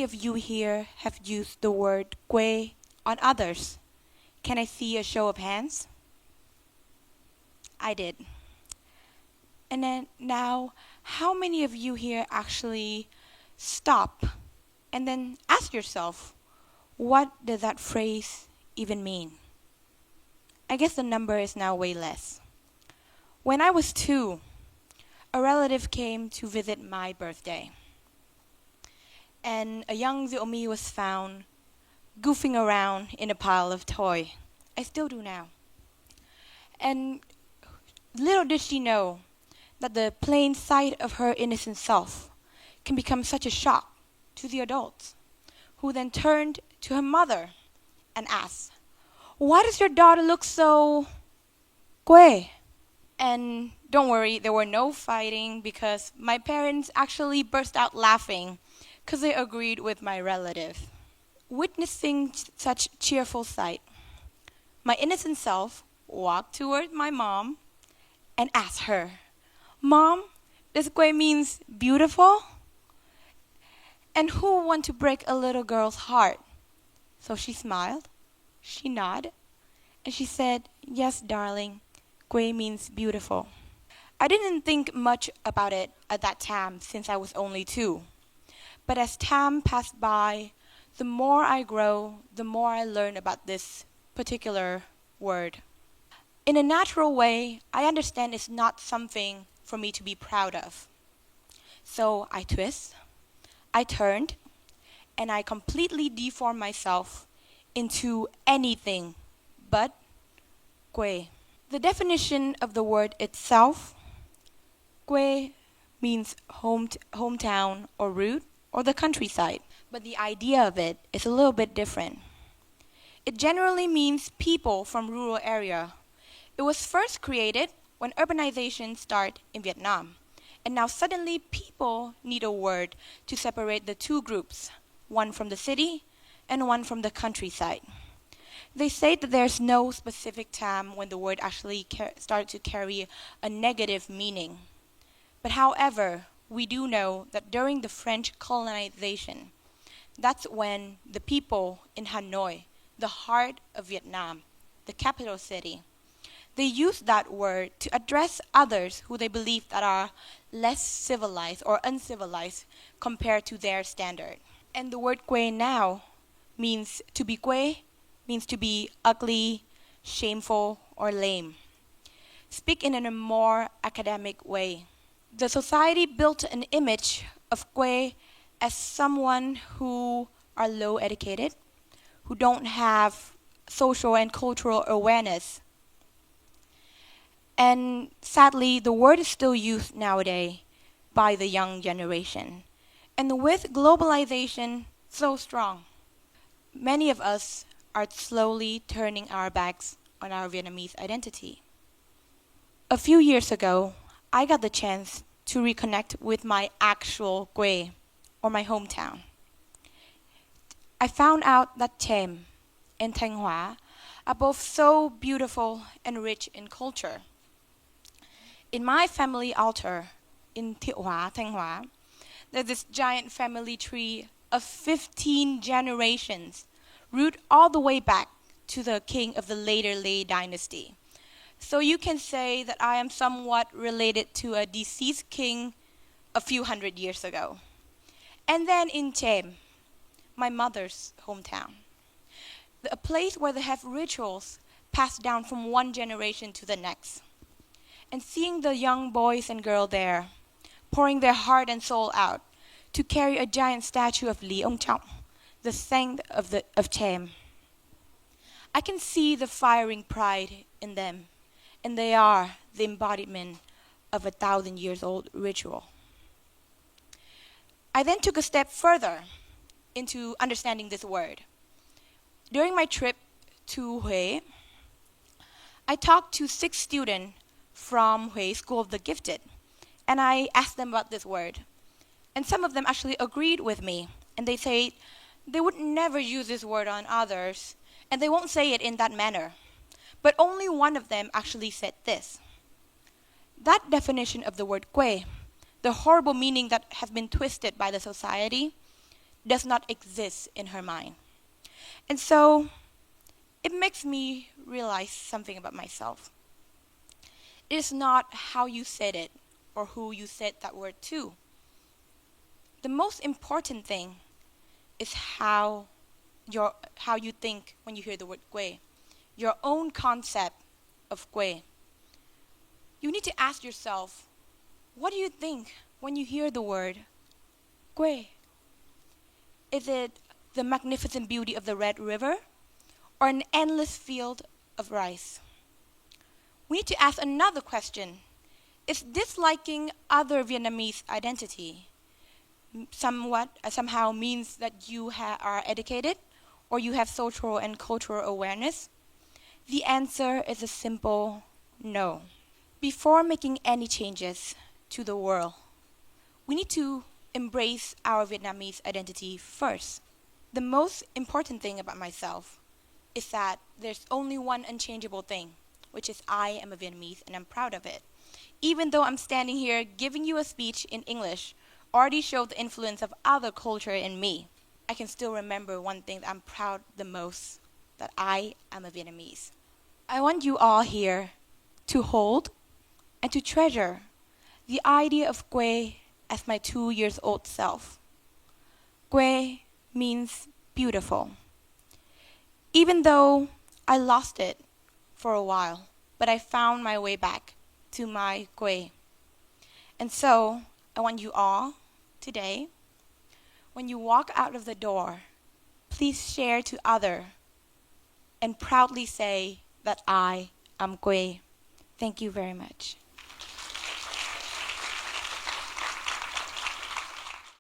of you here have used the word kwe on others? Can I see a show of hands? I did. And then now, how many of you here actually stop and then ask yourself, what does that phrase even mean? I guess the number is now way less. When I was 2, a relative came to visit my birthday. And a young Ziomi was found goofing around in a pile of toy. I still do now. And little did she know that the plain sight of her innocent self can become such a shock to the adults, who then turned to her mother and asked, "Why does your daughter look so kwe?" And don't worry, there were no fighting because my parents actually burst out laughing because they agreed with my relative. Witnessing such cheerful sight, my innocent self walked toward my mom and asked her, "Mom, does kwe means beautiful? And who want to break a little girl's heart?" So she smiled, she nodded, and she said, "Yes, darling, kwe means beautiful." I didn't think much about it at that time since I was only 2. But as time passed by, the more I grow, the more I learn about this particular word. In a natural way, I understand it's not something for me to be proud of. So I twist, I turned, and I completely deformed myself into anything but kwe. The definition of the word itself, kwe means hometown or root or the countryside, but the idea of it is a little bit different. It generally means people from rural area. It was first created when urbanization started in Vietnam, and now suddenly people need a word to separate the two groups, one from the city and one from the countryside. They say that there's no specific time when the word actually started to carry a negative meaning. But however, we do know that during the French colonization, that's when the people in Hanoi, the heart of Vietnam, the capital city, they used that word to address others who they believe that are less civilized or uncivilized compared to their standard. And the word kwe now means to be kwe, means to be ugly, shameful, or lame. Speak in a more academic way. The society built an image of kwe as someone who are low educated, who don't have social and cultural awareness. And sadly, the word is still used nowadays by the young generation. And with globalization so strong, many of us are slowly turning our backs on our Vietnamese identity. A few years ago, I got the chance to reconnect with my actual Quê, or my hometown. I found out that Thiem and Thanh Hóa are both so beautiful and rich in culture. In my family altar in Thiệu Hóa, Thanh Hóa, there's this giant family tree of 15 generations, root all the way back to the king of the later Lê dynasty. So you can say that I am somewhat related to a deceased king a few hundred years ago. And then in Thiem, my mother's hometown, a place where they have rituals passed down from one generation to the next. And seeing the young boys and girls there, pouring their heart and soul out to carry a giant statue of Lý Ông Trọng, the saint of Thiem. I can see the firing pride in them, and they are the embodiment of 1,000 years old ritual. I then took a step further into understanding this word. During my trip to Huế, I talked to 6 students from Huế School of the Gifted, and I asked them about this word. And some of them actually agreed with me, and they say they would never use this word on others, and they won't say it in that manner. But only one of them actually said this. That definition of the word quê, the horrible meaning that has been twisted by the society, does not exist in her mind. And so it makes me realize something about myself. It is not how you said it or who you said that word to. The most important thing is how you think when you hear the word Kwe, your own concept of Kwe. You need to ask yourself, what do you think when you hear the word Kwe? Is it the magnificent beauty of the Red River or an endless field of rice? We need to ask another question. Is disliking other Vietnamese identity somehow means that you are educated or you have social and cultural awareness? The answer is a simple no. Before making any changes to the world, we need to embrace our Vietnamese identity first. The most important thing about myself is that there's only one unchangeable thing, which is I am a Vietnamese and I'm proud of it. Even though I'm standing here giving you a speech in English, already showed the influence of other culture in me, I can still remember one thing that I'm proud the most, that I am a Vietnamese. I want you all here to hold and to treasure the idea of Kwe as my 2-year-old self. Kwe means beautiful. Even though I lost it for a while, but I found my way back to my Kwe. And so, I want you all, today, when you walk out of the door, please share to others and proudly say that I am Kwe. Thank you very much.